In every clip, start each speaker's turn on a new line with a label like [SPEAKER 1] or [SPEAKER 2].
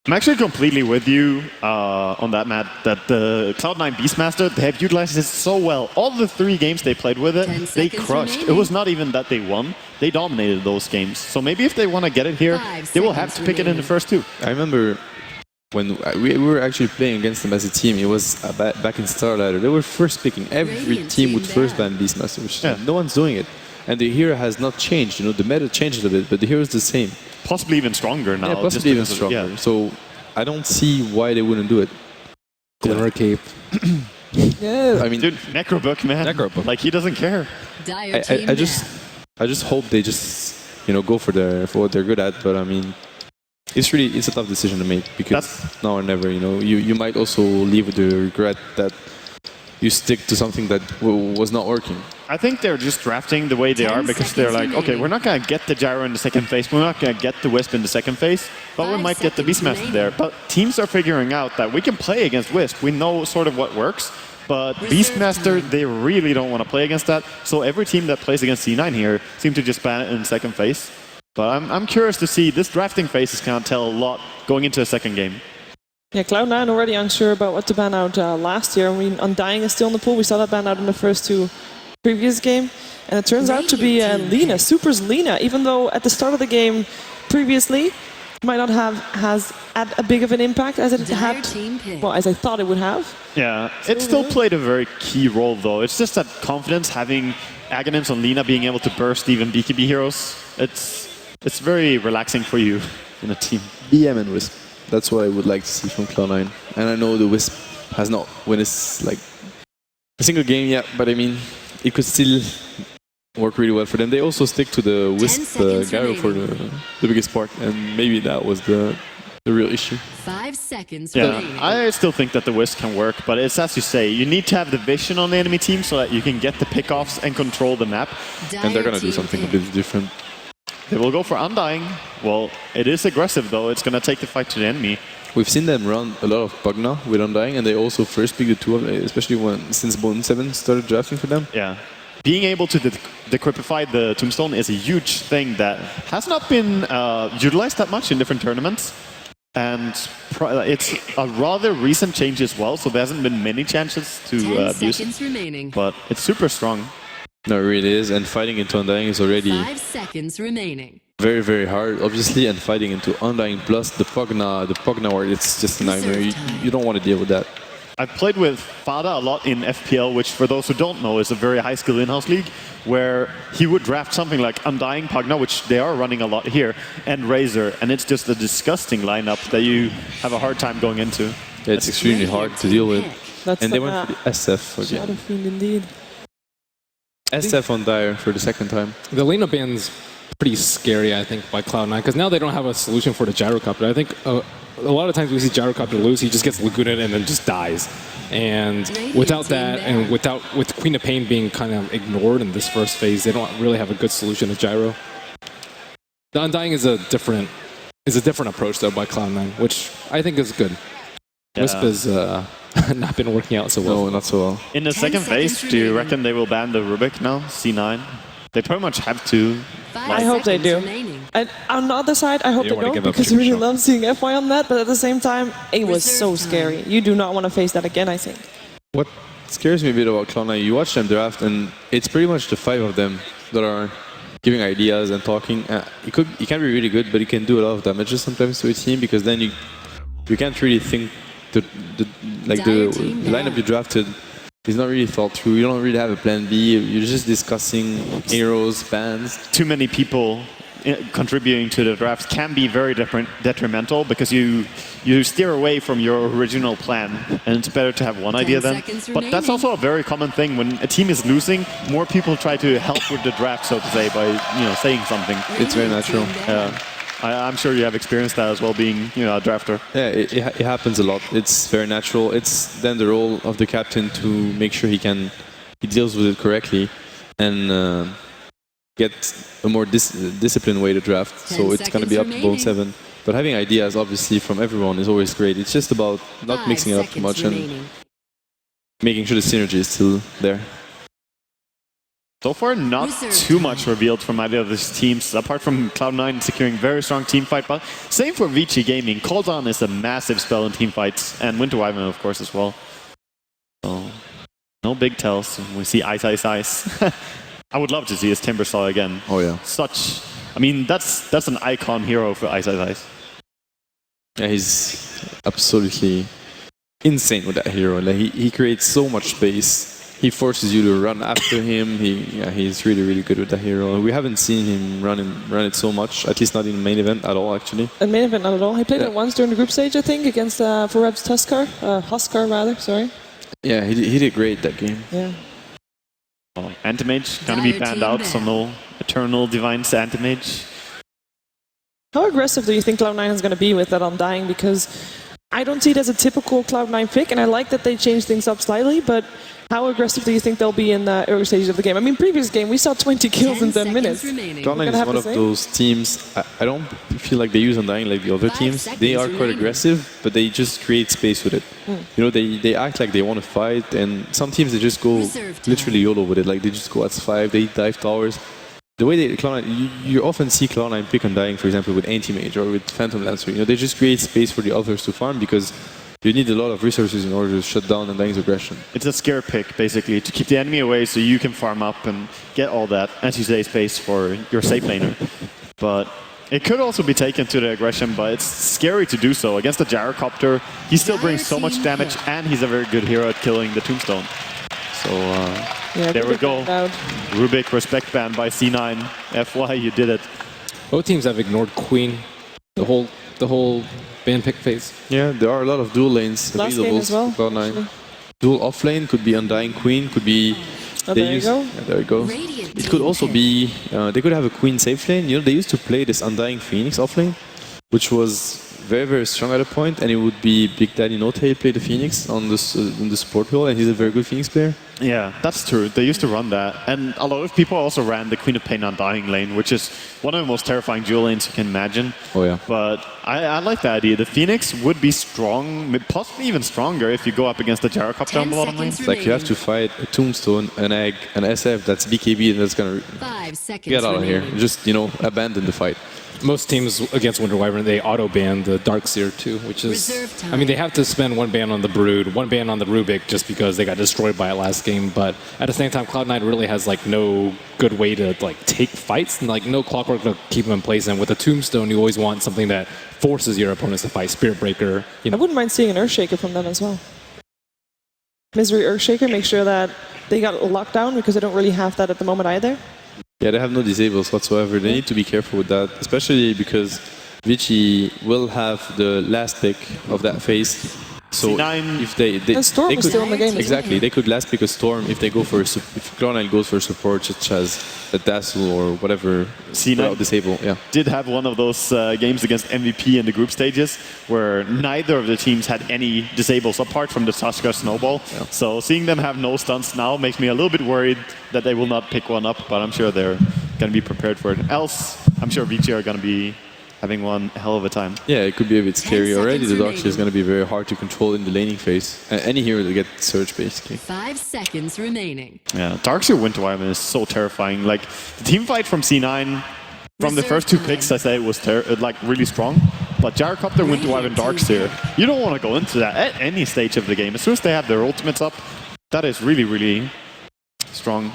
[SPEAKER 1] I'm actually completely with you on that, Matt, that the Cloud9 Beastmaster, they have utilized it so well. All the 3 games they played with it, they crushed. It was not even that they won. They dominated those games. So maybe if they want to get it here, they will have to pick it in the first 2.
[SPEAKER 2] I remember when we were actually playing against them as a team, it was back in Starlighter. They were first picking. Every team would first ban Beastmaster, which no one's doing it. And the hero has not changed. You know, the meta changed a bit, but the hero is the same.
[SPEAKER 1] Possibly even stronger now.
[SPEAKER 2] Yeah, possibly even stronger. Yeah. So I don't see why they wouldn't do it.
[SPEAKER 3] Glimmer Cape.
[SPEAKER 2] Yeah, I mean,
[SPEAKER 1] dude, Necrobook, man.
[SPEAKER 3] Necrobook.
[SPEAKER 1] Like, he doesn't care.
[SPEAKER 2] I just hope they just go for what they're good at. But I mean, it's a tough decision to make because now or never. You might also leave with the regret that you stick to something that was not working.
[SPEAKER 1] I think they're just drafting the way they are because they're like, okay, we're not going to get the Gyro in the second phase, we're not going to get the Wisp in the second phase, but we might get the Beastmaster there. But teams are figuring out that we can play against Wisp. We know sort of what works, but Beastmaster, they really don't want to play against that. So every team that plays against C9 here seems to just ban it in the second phase. But I'm curious to see, this drafting phase is going to tell a lot going into a second game.
[SPEAKER 4] Yeah, Cloud9 already unsure about what to ban out last year. I mean, Undying is still in the pool. We saw that ban out in the first 2 previous game. And it turns out to be Lina, Super's Lina, even though at the start of the game previously, might not have had a big of an impact as it had, well, as I thought it would have.
[SPEAKER 1] Yeah, it still played a very key role though. It's just that confidence, having Aghanim's on Lina, being able to burst even BKB heroes, it's very relaxing for you in a team.
[SPEAKER 2] BM and Wisp. That's what I would like to see from Cloud9. And I know the Wisp has not won a single game yet, but I mean, it could still work really well for them. They also stick to the Wisp Gyro for the biggest part, and maybe that was the real issue.
[SPEAKER 5] 5 seconds
[SPEAKER 1] remaining. I still think that the Wisp can work, but it's as you say, you need to have the vision on the enemy team so that you can get the pickoffs and control the map.
[SPEAKER 2] And they're going to do something a bit different.
[SPEAKER 1] They will go for Undying. Well, it is aggressive though. It's going to take the fight to the enemy.
[SPEAKER 2] We've seen them run a lot of Pugna with Undying, and they also first picked the 2 of them, especially since bo3 started drafting for them.
[SPEAKER 1] Yeah. Being able to decryptify the Tombstone is a huge thing that has not been utilized that much in different tournaments. And it's a rather recent change as well, so there hasn't been many chances to use it. But it's super strong.
[SPEAKER 2] No, it really is, and fighting into Undying is already
[SPEAKER 5] 5 seconds remaining.
[SPEAKER 2] Very, very hard, obviously, and fighting into Undying plus the Pugna ward, it's just a nightmare. You don't want to deal with that.
[SPEAKER 1] I've played with Fada a lot in FPL, which for those who don't know is a very high skill in-house league, where he would draft something like Undying Pugna, which they are running a lot here, and Razor, and it's just a disgusting lineup that you have a hard time going into.
[SPEAKER 2] Yeah, it's extremely hard to deal with.
[SPEAKER 4] And
[SPEAKER 2] they went for the SF again.
[SPEAKER 4] Shadow Fiend indeed.
[SPEAKER 2] SF on Dire for the second time.
[SPEAKER 3] The Lina ban's pretty scary, I think, by Cloud9, because now they don't have a solution for the Gyrocopter. I think a lot of times we see Gyrocopter lose, he just gets Lagooned and then just dies. And without that, and with Queen of Pain being kind of ignored in this first phase, they don't really have a good solution to Gyro. The Undying is a different approach though by Cloud9, which I think is good. Yeah. Wisp has not been working out so well.
[SPEAKER 2] No, not so well.
[SPEAKER 1] In the second phase, do you reckon they will ban the Rubik now, C9? They pretty much have to.
[SPEAKER 4] I hope they do. And on the other side, I hope they don't, because I really love seeing FY on that, but at the same time, it was so scary. You do not want to face that again, I think.
[SPEAKER 2] What scares me a bit about Cloud9, you watch them draft, and it's pretty much the 5 of them that are giving ideas and talking. It can be really good, but it can do a lot of damages sometimes to a team, because then you can't really think the lineup you drafted is not really thought through. You don't really have a plan B. You're just discussing heroes, bans.
[SPEAKER 1] Too many people contributing to the draft can be very detrimental, because you steer away from your original plan, and it's better to have one idea then. But that's also a very common thing. When a team is losing, more people try to help with the draft, so to say, by saying something.
[SPEAKER 2] It's very natural.
[SPEAKER 1] I'm sure you have experienced that as well, being a drafter.
[SPEAKER 2] Yeah, it happens a lot. It's very natural. It's then the role of the captain to make sure he deals with it correctly and get a more disciplined way to draft. So it's going to be up to bo3. But having ideas, obviously, from everyone is always great. It's just about not mixing it up too much and making sure the synergy is still there.
[SPEAKER 1] So far, not too much revealed from either of these teams, apart from Cloud9 securing very strong team fight. But same for Vici Gaming. Called On is a massive spell in team fights, and Winter Wyvern, of course, as well. So, no big tells. We see Ice, Ice, Ice. I would love to see his Timbersaw again.
[SPEAKER 2] Oh yeah.
[SPEAKER 1] I mean, that's an icon hero for Ice, Ice, Ice.
[SPEAKER 2] Yeah, he's absolutely insane with that hero. Like, he creates so much space. He forces you to run after him. He's really, really good with that hero. We haven't seen him run it so much, at least not in the main event at all, actually.
[SPEAKER 4] In main event, not at all. He played it once during the group stage, I think, against Forev's Huskar, rather. Sorry.
[SPEAKER 2] Yeah, he did great that game.
[SPEAKER 4] Yeah.
[SPEAKER 1] Oh, Anti-Mage gonna be banned out, so no Eternal Divines Anti-Mage.
[SPEAKER 4] How aggressive do you think Cloud9 is going to be with that Undying? Because I don't see it as a typical Cloud9 pick, and I like that they changed things up slightly, but how aggressive do you think they'll be in the early stages of the game? I mean, previous game, we saw 20 kills in 10 minutes.
[SPEAKER 2] Cloud9 is one of those teams, I don't feel like they use Undying like the other teams. They are quite aggressive, but they just create space with it. You know, they act like they want to fight, and some teams, they just go literally YOLO with it. Like, they just go at 5, they dive towers. The way Cloud9, you often see Cloud9 pick Undying, for example, with Anti-Mage or with Phantom Lancer. You know, they just create space for the others to farm because you need a lot of resources in order to shut down Undying's aggression.
[SPEAKER 1] It's a scare pick, basically, to keep the enemy away so you can farm up and get all that, as you say, space for your safe laner. But it could also be taken to the aggression, but it's scary to do so. Against the Gyrocopter, he still brings so much damage, and he's a very good hero at killing the Tombstone. So,
[SPEAKER 4] yeah,
[SPEAKER 1] there we go. Rubik respect ban by C9. FY, you did it.
[SPEAKER 3] Both teams have ignored Queen the whole ban pick phase.
[SPEAKER 2] Yeah, there are a lot of dual lanes
[SPEAKER 4] Last
[SPEAKER 2] available
[SPEAKER 4] game as well,
[SPEAKER 2] for Cloud9. Dual off lane could be Undying Queen, could be...
[SPEAKER 4] there you go.
[SPEAKER 2] Yeah, there you go. It could also be... they could have a Queen safe lane. You know, they used to play this Undying Phoenix off lane, which was very, very strong at a point, and it would be Big Daddy No-Tail play the Phoenix on the support role, and he's a very good Phoenix player.
[SPEAKER 1] Yeah, that's true. They used to run that. And a lot of people also ran the Queen of Pain Undying lane, which is one of the most terrifying dual lanes you can imagine.
[SPEAKER 2] Oh, yeah.
[SPEAKER 1] But I like the idea. The Phoenix would be strong, possibly even stronger if you go up against the Gyrocopter on the bottom lane.
[SPEAKER 2] It's like you have to fight a Tombstone, an Egg, an SF that's BKB, and that's gonna get out of here. Just, you know, abandon the fight.
[SPEAKER 3] Most teams against Winter Wyvern, they auto-ban the Darkseer too, which is... I mean, they have to spend one ban on the Brood, one ban on the Rubik just because they got destroyed by it last game, but at the same time, Cloud9 really has like no good way to like take fights and like no clockwork to keep them in place, and with a Tombstone, you always want something that forces your opponents to fight. Spirit Breaker, you know.
[SPEAKER 4] I wouldn't mind seeing an Earthshaker from them as well. Misery Earthshaker, make sure that they got locked down because they don't really have that at the moment either.
[SPEAKER 2] Yeah, they have no disables whatsoever. They need to be careful with that, especially because Vici will have the last pick of that phase. So
[SPEAKER 1] C9.
[SPEAKER 2] if they
[SPEAKER 4] Storm
[SPEAKER 2] they
[SPEAKER 4] is
[SPEAKER 2] could,
[SPEAKER 4] still in the game.
[SPEAKER 2] exactly, they could last pick a Storm if they go for if Cloud9 goes for support such as a Dazzle or whatever.
[SPEAKER 1] C9
[SPEAKER 2] disable. Yeah,
[SPEAKER 1] did have one of those games against MVP in the group stages where neither of the teams had any disables apart from the Tusker Snowball.
[SPEAKER 2] Yeah.
[SPEAKER 1] So seeing them have no stunts now makes me a little bit worried that they will not pick one up, but I'm sure they're going to be prepared for it. Else, I'm sure Vici are going to be having one hell of a time.
[SPEAKER 2] Yeah, it could be a bit scary already. The Darkseer is going to be very hard to control in the laning phase. Any hero to get Surge, basically.
[SPEAKER 5] 5 seconds remaining.
[SPEAKER 1] Yeah, Darkseer Winter Wyvern is so terrifying. Like, the team fight from C9, from the first two picks, I say it was like really strong. But Gyrocopter, Winter Wyvern, Darkseer, you don't want to go into that at any stage of the game. As soon as they have their ultimates up, that is really, really strong.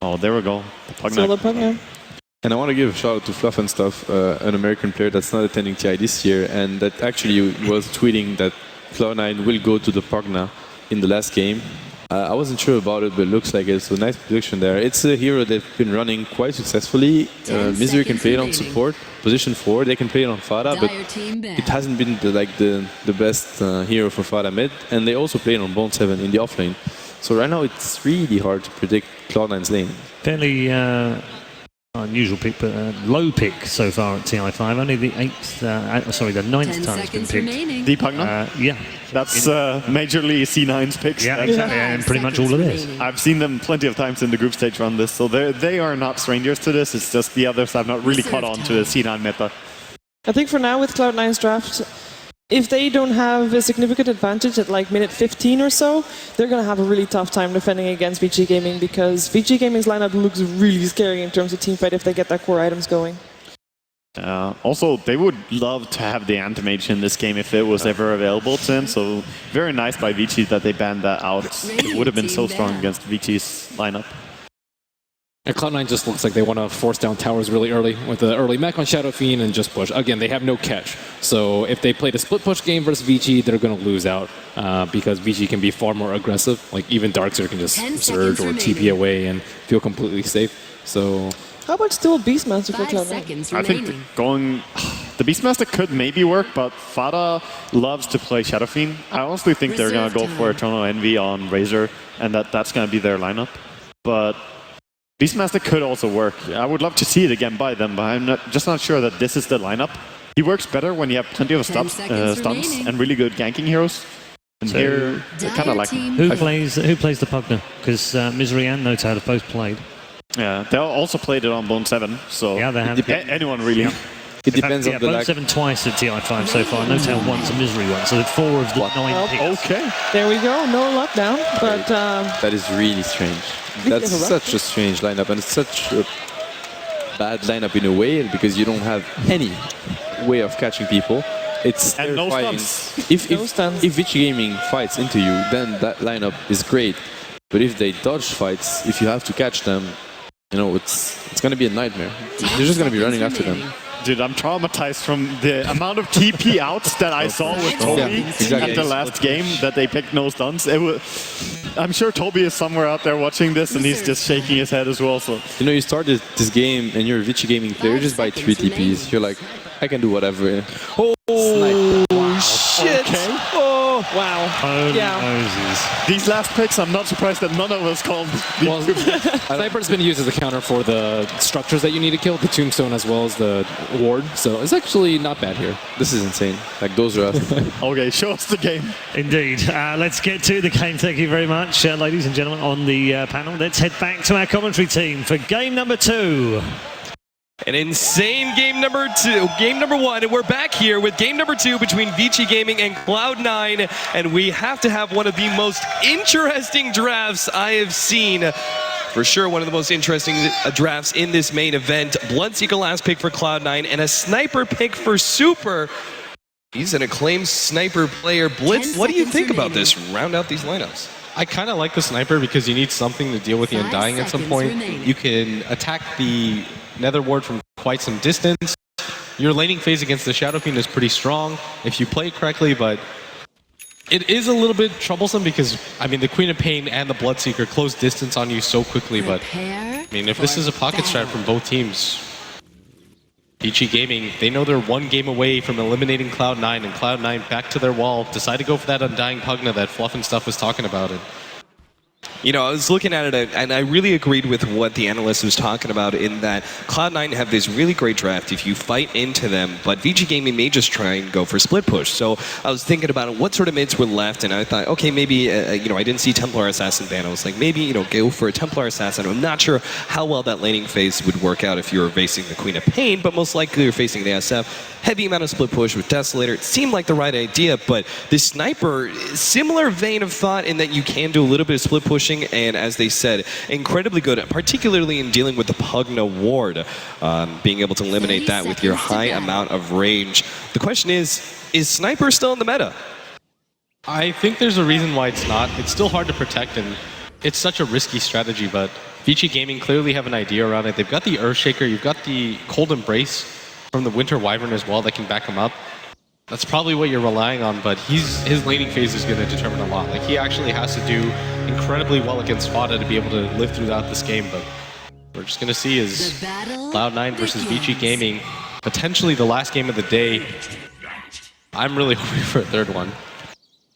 [SPEAKER 1] Oh, there we go. The Pugnac.
[SPEAKER 2] And I want to give a shout out to Fluff and Stuff, an American player that's not attending TI this year, and that actually was tweeting that Cloud9 will go to the Pugna in the last game. I wasn't sure about it, but it looks like it. So nice prediction there. It's a hero they've been running quite successfully. Misery can play it on support, position 4. They can play it on Fada, but it hasn't been the best hero for Fada mid. And they also play it on Bone 7 in the offlane. So right now it's really hard to predict Cloud9's lane.
[SPEAKER 6] Fairly unusual pick, but low pick so far at TI5. Only the 9th time it's been picked.
[SPEAKER 1] The Pugna?
[SPEAKER 6] Yeah.
[SPEAKER 1] That's majorly C9's picks.
[SPEAKER 6] Yeah, exactly, and pretty much all of this.
[SPEAKER 1] I've seen them plenty of times in the group stage run this, so they are not strangers to this. It's just the others have not really caught on to the C9 meta.
[SPEAKER 4] I think for now with Cloud9's draft, if they don't have a significant advantage at like minute 15 or so, they're going to have a really tough time defending against VG Gaming, because VG Gaming's lineup looks really scary in terms of teamfight if they get their core items going.
[SPEAKER 1] Also, they would love to have the anti-mage in this game if it was ever available to them, so very nice by Vici that they banned that out. It would have been so strong against Vici's lineup.
[SPEAKER 3] And Cloud9 just looks like they want to force down towers really early with the early mech on Shadow Fiend and just push. Again, they have no catch. So if they played a split push game versus Vici, they're going to lose out because Vici can be far more aggressive. Like even Darkseer can just surge or TP away and feel completely safe. So
[SPEAKER 4] how about still a Beastmaster for
[SPEAKER 5] 5
[SPEAKER 4] Cloud9?
[SPEAKER 5] seconds
[SPEAKER 1] I think
[SPEAKER 5] remaining.
[SPEAKER 1] the Beastmaster could maybe work, but Fada loves to play Shadow Fiend. I honestly think they're going to go for Eternal Envy on Razor, and that's going to be their lineup. But Beastmaster could also work. I would love to see it again by them, but I'm just not sure that this is the lineup. He works better when you have plenty of
[SPEAKER 5] 10
[SPEAKER 1] stunts
[SPEAKER 5] seconds
[SPEAKER 1] and really good ganking heroes. And
[SPEAKER 6] So
[SPEAKER 1] here, I kind of like him.
[SPEAKER 6] Who plays the Pugna? Because Misery and Note have both played.
[SPEAKER 1] Yeah, they also played it on bo3, so
[SPEAKER 6] Yeah, they have.
[SPEAKER 1] anyone really.
[SPEAKER 6] Yeah.
[SPEAKER 2] It depends
[SPEAKER 6] In
[SPEAKER 2] on
[SPEAKER 6] fact,
[SPEAKER 2] the
[SPEAKER 6] yeah, bo3 twice at TI5 so far. Note once, and Misery once. So 4 of the 9 picks.
[SPEAKER 1] Okay.
[SPEAKER 4] There we go, no lockdown, but
[SPEAKER 2] That is really strange. That's such a strange lineup, and it's such a bad lineup in a way because you don't have any way of catching people. It's
[SPEAKER 1] And no
[SPEAKER 2] terrifying.
[SPEAKER 1] stuns.
[SPEAKER 4] No stuns.
[SPEAKER 2] If Vici Gaming fights into you, then that lineup is great. But if they dodge fights, if you have to catch them, you know, it's going to be a nightmare. You're just going to be running after them.
[SPEAKER 1] Dude, I'm traumatized from the amount of TP outs that I saw with Toby
[SPEAKER 2] exactly.
[SPEAKER 1] at the last game that they picked no stuns. I'm sure Toby is somewhere out there watching this and he's just shaking his head as well. So
[SPEAKER 2] You know, you started this game and you're a Vici Gaming player just by 3 TPs. You're like, I can do whatever.
[SPEAKER 4] oh shit!
[SPEAKER 1] Okay.
[SPEAKER 4] Oh wow!
[SPEAKER 6] Holy
[SPEAKER 4] Yeah.
[SPEAKER 6] Moses.
[SPEAKER 1] these last picks, I'm not surprised that none of us called.
[SPEAKER 3] well, Sniper's been used as a counter for the structures that you need to kill, the Tombstone as well as the Ward. So it's actually not bad here.
[SPEAKER 2] This is insane. Like, those are
[SPEAKER 1] Okay, show us the game.
[SPEAKER 6] Indeed. Let's get to the game. Thank you very much, ladies and gentlemen, on the panel. Let's head back to our commentary team for game number 2.
[SPEAKER 7] An insane game number 1, and we're back here with game number 2 between Vici Gaming and Cloud9, and we have to have one of the most interesting drafts I have seen. For sure, one of the most interesting drafts in this main event. Bloodseeker last pick for Cloud9, and a Sniper pick for Super. He's an acclaimed Sniper player. Blitz, what do you think about this? Round out these lineups.
[SPEAKER 8] I kind of like the Sniper because you need something to deal with the
[SPEAKER 5] 5
[SPEAKER 8] Undying at some
[SPEAKER 5] seconds
[SPEAKER 8] point.
[SPEAKER 5] remaining.
[SPEAKER 8] You can attack the Nether Ward from quite some distance. Your laning phase against the Shadow Fiend is pretty strong if you play it correctly, but it is a little bit troublesome because, I mean, the Queen of Pain and the Bloodseeker close distance on you so quickly, but
[SPEAKER 5] Prepare
[SPEAKER 8] I mean, if this
[SPEAKER 5] for
[SPEAKER 8] is a pocket strat
[SPEAKER 5] battle.
[SPEAKER 8] from both teams, Vici Gaming, they know they're one game away from eliminating Cloud9, and Cloud9 back to their wall, decide to go for that Undying Pugna that Fluff and Stuff was talking about. And
[SPEAKER 7] You know, I was looking at it, and I really agreed with what the analyst was talking about in that Cloud9 have this really great draft if you fight into them, but VG Gaming may just try and go for split push. So I was thinking about what sort of mids were left, and I thought, okay, maybe, you know, I didn't see Templar Assassin ban. I was like, maybe, you know, go for a Templar Assassin. I'm not sure how well that laning phase would work out if you were facing the Queen of Pain, but most likely you're facing the SF. Heavy amount of split push with Desolator. It seemed like the right idea, but the Sniper, similar vein of thought in that you can do a little bit of split pushing, and as they said, incredibly good, particularly in dealing with the Pugna Ward, being able to eliminate that with your high amount of range. The question is Sniper still in the meta?
[SPEAKER 8] I think there's a reason why it's not. It's still hard to protect, and it's such a risky strategy, but Vici Gaming clearly have an idea around it. They've got the Earthshaker, you've got the Cold Embrace from the Winter Wyvern as well that can back him up. That's probably what you're relying on, but his laning phase is going to determine a lot. Like, he actually has to do incredibly well against Fada to be able to live throughout this game, but we're just going to see is
[SPEAKER 5] The battle
[SPEAKER 8] Cloud9 versus Vici
[SPEAKER 5] begins.
[SPEAKER 8] Gaming, potentially the last game of the day. I'm really hoping for a third one.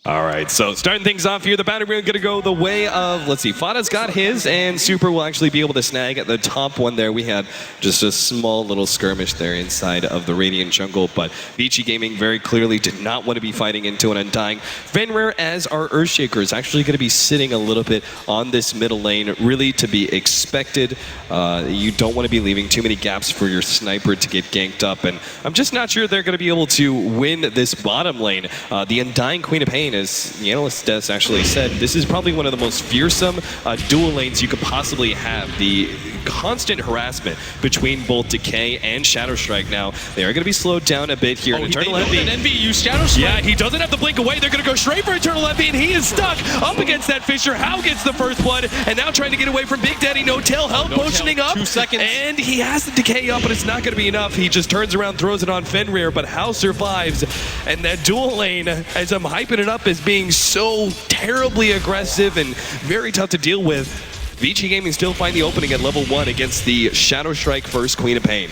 [SPEAKER 7] All right, so starting things off here, the battleground going to go the way of, let's see, Fada's got his, and Super will actually be able to snag at the top one there. We had just a small little skirmish there inside of the Radiant jungle, but Vici Gaming very clearly did not want to be fighting into an Undying. Fenrir, as our Earthshaker, is actually going to be sitting a little bit on this middle lane, really to be expected. You don't want to be leaving too many gaps for your sniper to get ganked up, and I'm just not sure they're going to be able to win this bottom lane. The Undying Queen of Pain, as the analyst Des actually said, this is probably one of the most fearsome dual lanes you could possibly have. The constant harassment between both Decay and Shadow Strike now. They are going to be slowed down a bit here.
[SPEAKER 8] Eternal Envy used Shadow Strike.
[SPEAKER 7] Yeah, he doesn't have to blink away. They're going to go straight for Eternal Envy, and he is stuck up against that Fissure. How gets the first blood, and now trying to get away from Big Daddy No Tail. Help motioning up.
[SPEAKER 8] 2 seconds.
[SPEAKER 7] And he has the Decay up, but it's not going to be enough. He just turns around, throws it on Fenrir, but How survives. And that dual lane, as I'm hyping it up as being so terribly aggressive and very tough to deal with, Vici Gaming still find the opening at level 1 against the Shadow Strike first Queen of Pain.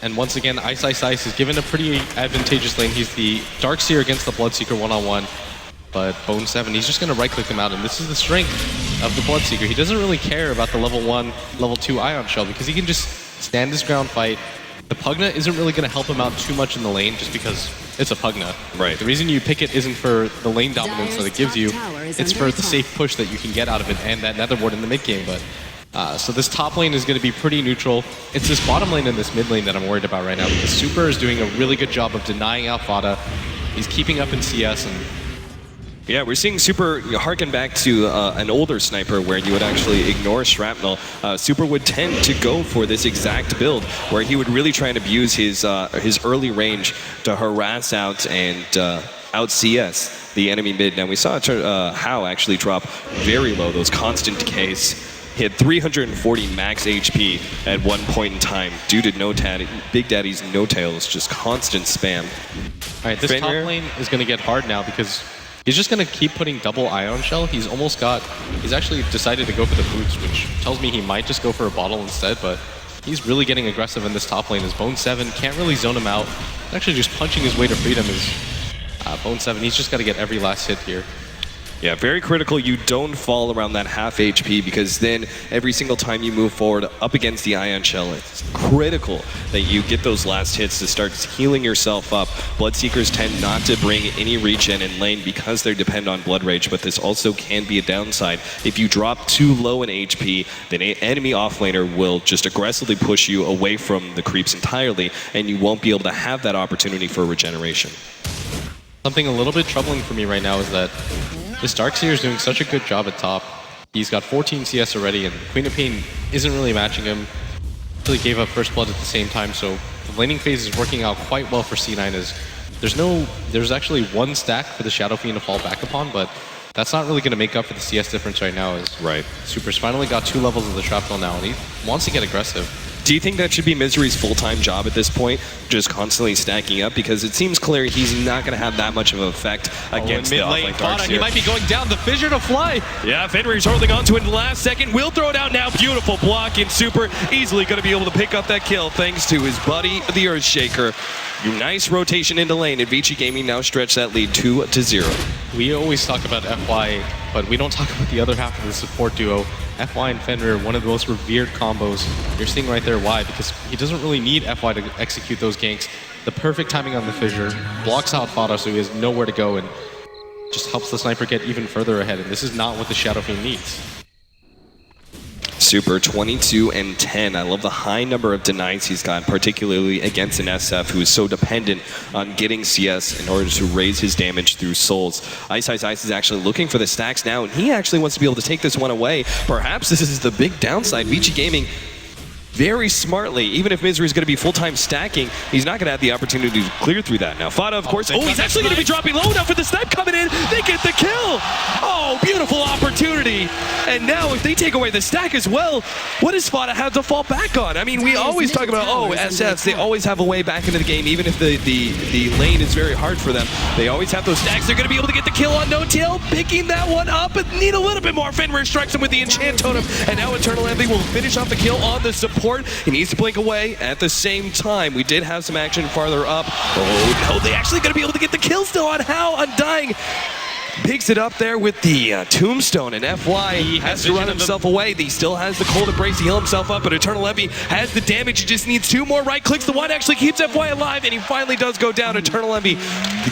[SPEAKER 8] And once again, Ice is given a pretty advantageous lane. He's the Darkseer against the Bloodseeker one-on-one. But bo3, he's just going to right-click him out, and this is the strength of the Bloodseeker. He doesn't really care about the level 1, level 2 Ion Shell, because he can just stand his ground fight. The Pugna isn't really going to help him out too much in the lane, just because it's a Pugna.
[SPEAKER 7] Right.
[SPEAKER 8] The reason you pick it isn't for the lane dominance that it gives you, it's for the safe push that you can get out of it and that nether ward in the mid game. But so this top lane is going to be pretty neutral. It's this bottom lane and this mid lane that I'm worried about right now, because Super is doing a really good job of denying out Fada. He's keeping up in CS, and
[SPEAKER 7] yeah, we're seeing Super harken back to an older sniper where you would actually ignore Shrapnel. Super would tend to go for this exact build where he would really try and abuse his early range to harass out and out CS the enemy mid. Now we saw How actually drop very low, those constant decays. He had 340 max HP at one point in time due to Big Daddy's No Tails, just constant spam.
[SPEAKER 8] All right, this top lane is going to get hard now because he's just going to keep putting double Ion Shell. He's actually decided to go for the boots, which tells me he might just go for a bottle instead, but he's really getting aggressive in this top lane as bo3 can't really zone him out. Actually just punching his way to freedom is bo3. He's just got to get every last hit here.
[SPEAKER 7] Yeah, very critical you don't fall around that half HP, because then every single time you move forward up against the Ion Shell, it's critical that you get those last hits to start healing yourself up. Bloodseekers tend not to bring any regen in lane because they depend on Blood Rage, but this also can be a downside. If you drop too low in HP, then an enemy offlaner will just aggressively push you away from the creeps entirely, and you won't be able to have that opportunity for regeneration.
[SPEAKER 8] Something a little bit troubling for me right now is that this Darkseer is doing such a good job at top. He's got 14 CS already, and Queen of Pain isn't really matching him. Really gave up first blood at the same time, so the laning phase is working out quite well for C9 as there's actually one stack for the Shadow Fiend to fall back upon, but that's not really going to make up for the CS difference right now as Super's finally got 2 levels of the Shrapnel now, and he wants to get aggressive.
[SPEAKER 7] Do you think that should be Misery's full-time job at this point, just constantly stacking up? Because it seems clear he's not going to have that much of an effect against the offlane Darkseer.
[SPEAKER 8] He might be going down the Fissure to fly.
[SPEAKER 7] Yeah, Fenrir's holding on to it in the last second. Will throw it out now. Beautiful block, and Super easily going to be able to pick up that kill thanks to his buddy, the Earthshaker. Nice rotation into lane, and Vici Gaming now stretch that lead 2-0.
[SPEAKER 8] We always talk about FY, but we don't talk about the other half of the support duo. FY and Fenrir, one of the most revered combos. You're seeing right there why, because he doesn't really need FY to execute those ganks. The perfect timing on the Fissure, blocks out Fada so he has nowhere to go and just helps the sniper get even further ahead, and this is not what the Shadow Fiend needs.
[SPEAKER 7] Super 22-10. I love the high number of denies he's got, particularly against an SF who is so dependent on getting CS in order to raise his damage through souls. Ice is actually looking for the stacks now, and he actually wants to be able to take this one away. Perhaps this is the big downside. Vici Gaming very smartly, even if Misery is going to be full-time stacking, he's not going to have the opportunity to clear through that. Now, Fada, of course, he's actually going to be dropping low enough for the snipe coming in. They get the kill. Oh, beautiful opportunity. And now, if they take away the stack as well, what does Fada have to fall back on? I mean, we always talk about, SFs, they always have a way back into the game, even if the lane is very hard for them. They always have those stacks. They're going to be able to get the kill on No Tail, picking that one up, but need a little bit more. Fenrir strikes him with the Enchant Totem, and now Eternal Envy will finish off the kill on the support. support. He needs to blink away. At the same time, we did have some action farther up. Oh no, they actually gonna be able to get the kill still on How. Undying picks it up there with the tombstone, and FY he has to run himself away. He still has the cold embrace to heal himself up, but Eternal Envy has the damage. He just needs 2 more right clicks. The one actually keeps FY alive, and he finally does go down. Eternal Envy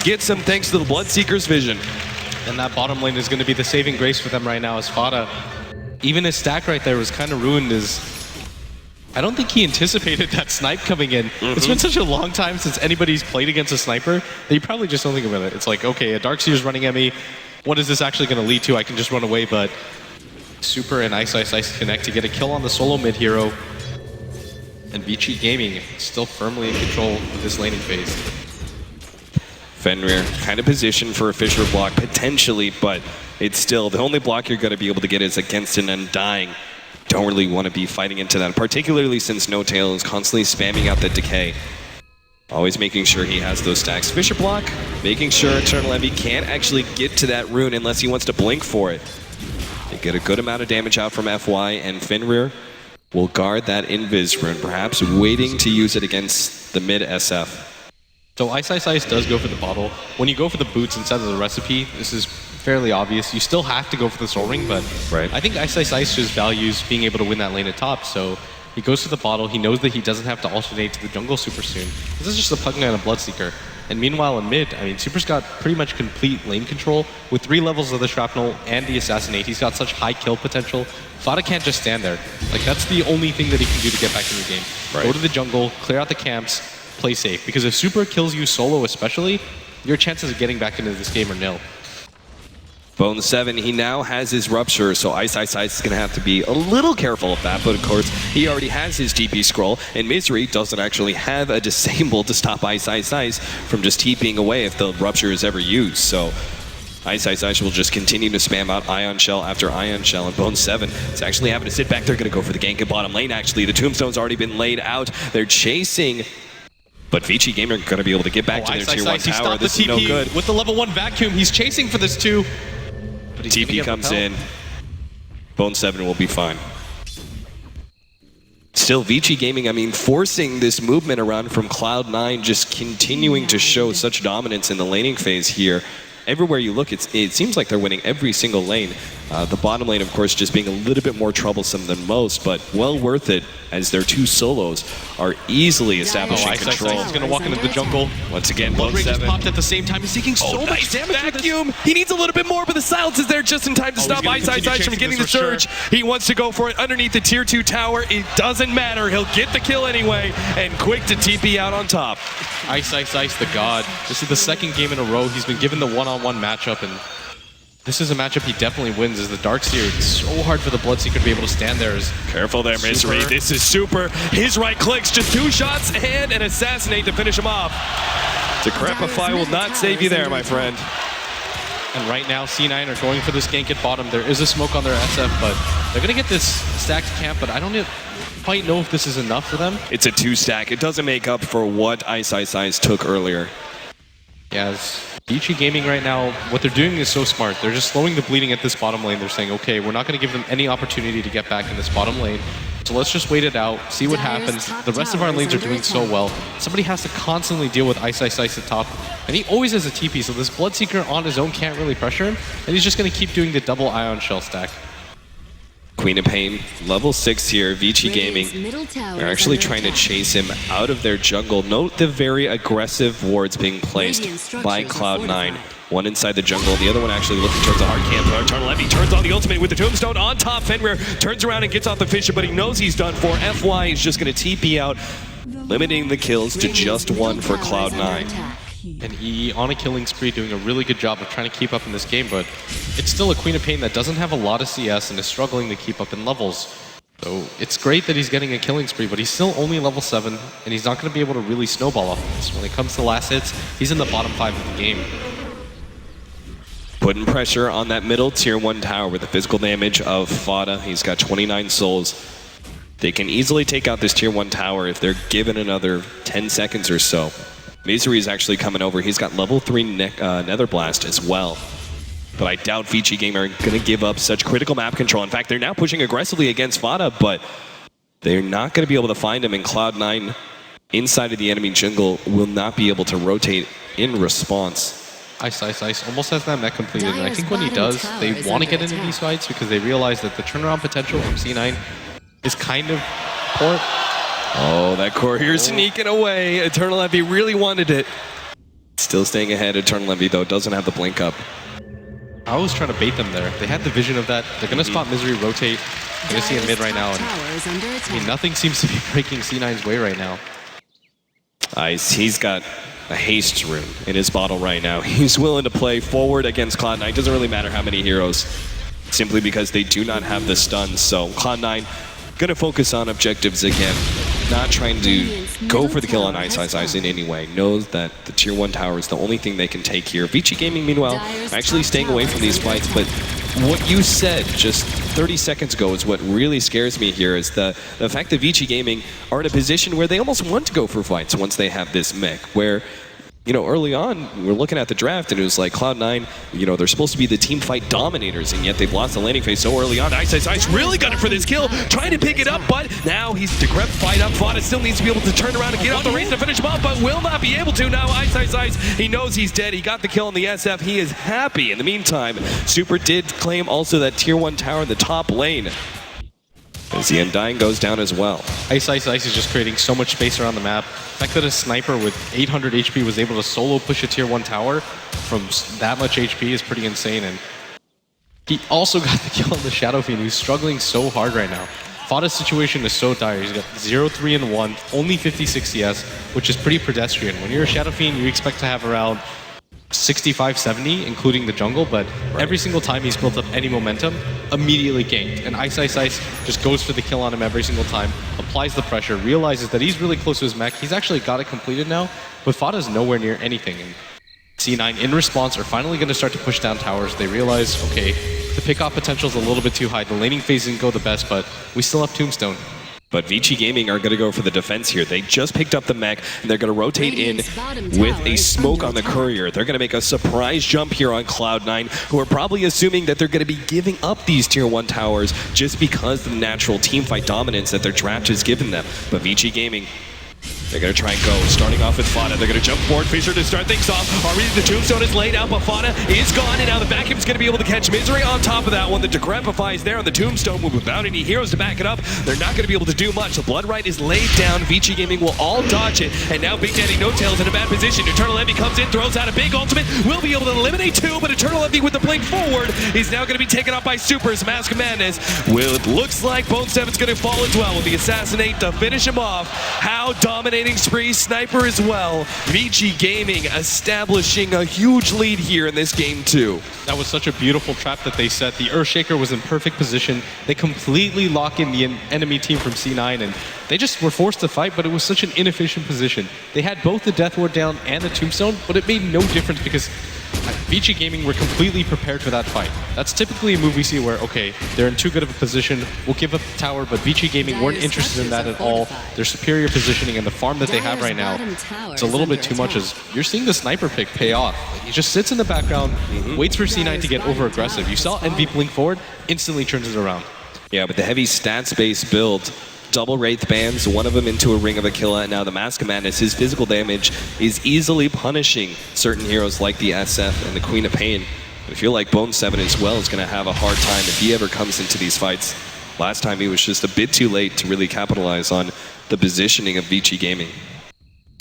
[SPEAKER 7] gets him thanks to the Bloodseeker's vision.
[SPEAKER 8] And that bottom lane is going to be the saving grace for them right now as Fada. Even his stack right there was kind of ruined. I don't think he anticipated that snipe coming in. It's been such a long time since anybody's played against a sniper that you probably just don't think about it. It's like, okay, a Darkseer's running at me. What is this actually going to lead to? I can just run away, but Super and Ice connect to get a kill on the solo mid hero. And Vici Gaming still firmly in control of this laning phase.
[SPEAKER 7] Fenrir kind of positioned for a Fissure block potentially, but it's still the only block you're going to be able to get is against an Undying. Don't really want to be fighting into that, particularly since No Tail is constantly spamming out that decay. Always making sure he has those stacks. Fissure block, making sure Eternal Envy can't actually get to that rune unless he wants to blink for it. They get a good amount of damage out from FY, and Fenrir will guard that Invis rune, perhaps waiting to use it against the mid SF.
[SPEAKER 8] So Ice does go for the bottle. When you go for the boots instead of the recipe, this is fairly obvious. You still have to go for the Soul Ring, but I think Ice just values being able to win that lane at top. So he goes for the bottle. He knows that he doesn't have to alternate to the jungle super soon. This is just a Pugna and a Bloodseeker. And meanwhile in mid, I mean, Super's got pretty much complete lane control. With 3 levels of the Shrapnel and the Assassinate, he's got such high kill potential. Fada can't just stand there. Like, that's the only thing that he can do to get back in the game. Go to the jungle, clear out the camps, play safe. Because if Super kills you solo especially, your chances of getting back into this game are nil.
[SPEAKER 7] bo3, he now has his Rupture, so Ice is going to have to be a little careful of that, but of course, he already has his TP scroll, and Misery doesn't actually have a disable to stop Ice from just TPing away if the Rupture is ever used, so Ice will just continue to spam out Ion Shell after Ion Shell, and bo3 is actually having to sit back. They're going to go for the gank at bottom lane, actually. The Tombstone's already been laid out. They're chasing, but Vici Gaming are going to be able to get back to their tier 1 tower. This is no good.
[SPEAKER 8] With the level 1 vacuum, he's chasing for this too.
[SPEAKER 7] TP comes in. bo3 will be fine. Still, Vici Gaming, I mean, forcing this movement around from Cloud9, just continuing to show such dominance in the laning phase here. Everywhere you look, it seems like they're winning every single lane. The bottom lane, of course, just being a little bit more troublesome than most, but well worth it as their 2 solos are easily establishing control.
[SPEAKER 8] He's going to walk into the jungle.
[SPEAKER 7] Once again,
[SPEAKER 8] bo3 just
[SPEAKER 7] bo3
[SPEAKER 8] popped at the same time. He's taking so much damage.
[SPEAKER 7] Vacuum. He needs a little bit more, but the silence is there just in time to stop Ice from getting the surge. He wants to go for it underneath the tier 2 tower. It doesn't matter. He'll get the kill anyway, and quick to TP out on top.
[SPEAKER 8] Ice, the god. This is the 2nd game in a row. He's been given the one-on-one matchup, and this is a matchup he definitely wins as the Darkseer. It's so hard for the Bloodseeker to be able to stand there.
[SPEAKER 7] Careful there, Misery. This is Super. His right clicks, just 2 shots and an Assassinate to finish him off. Decrepify will not save you there, my friend.
[SPEAKER 8] And right now, C9 are going for this gank at bottom. There is a smoke on their SF, but they're going to get this stacked camp, but I don't quite know if this is enough for them.
[SPEAKER 7] It's a 2-stack. It doesn't make up for what Ice took earlier.
[SPEAKER 8] Yeah, Vici Gaming right now, what they're doing is so smart. They're just slowing the bleeding at this bottom lane. They're saying, okay, we're not going to give them any opportunity to get back in this bottom lane. So let's just wait it out, see what happens. The rest of our lanes are doing so well. Somebody has to constantly deal with Ice at top. And he always has a TP, so this Bloodseeker on his own can't really pressure him. And he's just going to keep doing the double Ion Shell stack.
[SPEAKER 7] Queen of Pain, level 6 here, Vici Gaming. They're actually trying to chase him out of their jungle. Note the very aggressive wards being placed by Cloud9. One inside the jungle, the other one actually looking towards the hard camp. Eternal Envy turns on the ultimate with the Tombstone on top. Fenrir turns around and gets off the Fissure, but he knows he's done for. FY is just going to TP out, limiting the kills to just 1 for Cloud9.
[SPEAKER 8] And EE on a killing spree, doing a really good job of trying to keep up in this game, but it's still a Queen of Pain that doesn't have a lot of CS and is struggling to keep up in levels. So it's great that he's getting a killing spree, but he's still only level 7, and he's not going to be able to really snowball off of this. When it comes to last hits, he's in the bottom 5 of the game.
[SPEAKER 7] Putting pressure on that middle tier 1 tower with the physical damage of Fada. He's got 29 souls. They can easily take out this tier 1 tower if they're given another 10 seconds or so. Misery is actually coming over. He's got level 3 Nether Blast as well. But I doubt Vici Gaming are going to give up such critical map control. In fact, they're now pushing aggressively against Fada, but They're not going to be able to find him, and Cloud9 inside of the enemy jungle will not be able to rotate in response.
[SPEAKER 8] Ice almost has that mech completed, and I think when he does, they want to get into these fights because they realize that the turnaround potential from C9 is kind of poor.
[SPEAKER 7] Oh, that courier sneaking away. Eternal Envy really wanted it. Still staying ahead. Eternal Envy, though, doesn't have the blink up.
[SPEAKER 8] I was trying to bait them there. They had the vision of that. They're going to spot Misery rotate. They're going to see him mid right now. And, I mean, nothing seems to be breaking C9's way right now.
[SPEAKER 7] Ice, he's got a haste rune in his bottle right now. He's willing to play forward against Cloud9. Doesn't really matter how many heroes, simply because they do not have the stuns. So Cloud9 gonna focus on objectives again, not trying to go for the kill on Ice in any way. Knows that the tier 1 tower is the only thing they can take here. Vici Gaming, meanwhile, actually staying away from these fights, but what you said just 30 seconds ago is what really scares me here, is the fact that Vici Gaming are in a position where they almost want to go for fights once they have this mech, where, you know, early on, we were looking at the draft and it was like Cloud9, you know, they're supposed to be the team fight dominators, and yet they've lost the landing phase so early on. Ice really got it for this kill, trying to pick it up, but now he's Decrep fight up. Fada still needs to be able to turn around and get out the race to finish him up, but will not be able to now. Ice, he knows he's dead. He got the kill on the SF. He is happy. In the meantime, Super did claim also that tier 1 tower in the top lane, as the Undying goes down as well.
[SPEAKER 8] Ice is just creating so much space around the map. The fact that a sniper with 800 HP was able to solo push a tier 1 tower from that much HP is pretty insane. And he also got the kill on the Shadow Fiend, who's struggling so hard right now. Fada's situation is so dire. He's got 0-3 and 1, only 56 CS, which is pretty pedestrian. When you're a Shadow Fiend, you expect to have around 65, 70, including the jungle, but every single time he's built up any momentum, immediately ganked. And Ice just goes for the kill on him every single time, applies the pressure, realizes that he's really close to his mech. He's actually got it completed now, but Fada's nowhere near anything. And C9, in response, are finally going to start to push down towers. They realize, okay, the pick-off potential is a little bit too high. The laning phase didn't go the best, but we still have Tombstone.
[SPEAKER 7] But Vici Gaming are going to go for the defense here. They just picked up the mech, and they're going to rotate in with a smoke on the courier. They're going to make a surprise jump here on Cloud9, who are probably assuming that they're going to be giving up these tier 1 towers just because of the natural teamfight dominance that their draft has given them. But Vici Gaming, they're going to try and go, starting off with Fada. They're going to jump forward, Fisher to start things off. Already the Tombstone is laid out, but Fada is gone, and now the vacuum is going to be able to catch Misery on top of that one. The Decrepify is there on the Tombstone, but without any heroes to back it up, they're not going to be able to do much. The Bloodright is laid down. Vici Gaming will all dodge it, and now Big Daddy No Tail's in a bad position. Eternal Envy comes in, throws out a big ultimate, will be able to eliminate 2, but Eternal Envy with the blink forward is now going to be taken out by Super's Mask of Madness. Well, it looks like bo3's going to fall as well with the Assassinate to finish him off. How dominating spree, Sniper as well. Vici Gaming establishing a huge lead here in this game too.
[SPEAKER 8] That was such a beautiful trap that they set. The Earthshaker was in perfect position. They completely lock in the enemy team from C9, and they just were forced to fight, but it was such an inefficient position. They had both the Death Ward down and the Tombstone, but it made no difference because Vici Gaming were completely prepared for that fight. That's typically a move we see where, okay, they're in too good of a position, we'll give up the tower, but Vici Gaming weren't interested in that at all. Their superior positioning and the farm that they have right now, it's a little bit too much, as you're seeing the sniper pick pay off. He just sits in the background, waits for C9 to get over aggressive. You saw Envy blink forward, instantly turns it around.
[SPEAKER 7] Yeah, but the heavy stats-based build, double Wraith Bands, one of them into a Ring of Aquila, and now the Mask of Madness. His physical damage is easily punishing certain heroes like the SF and the Queen of Pain. I feel like bo3 as well is going to have a hard time if he ever comes into these fights. Last time he was just a bit too late to really capitalize on the positioning of Vici Gaming.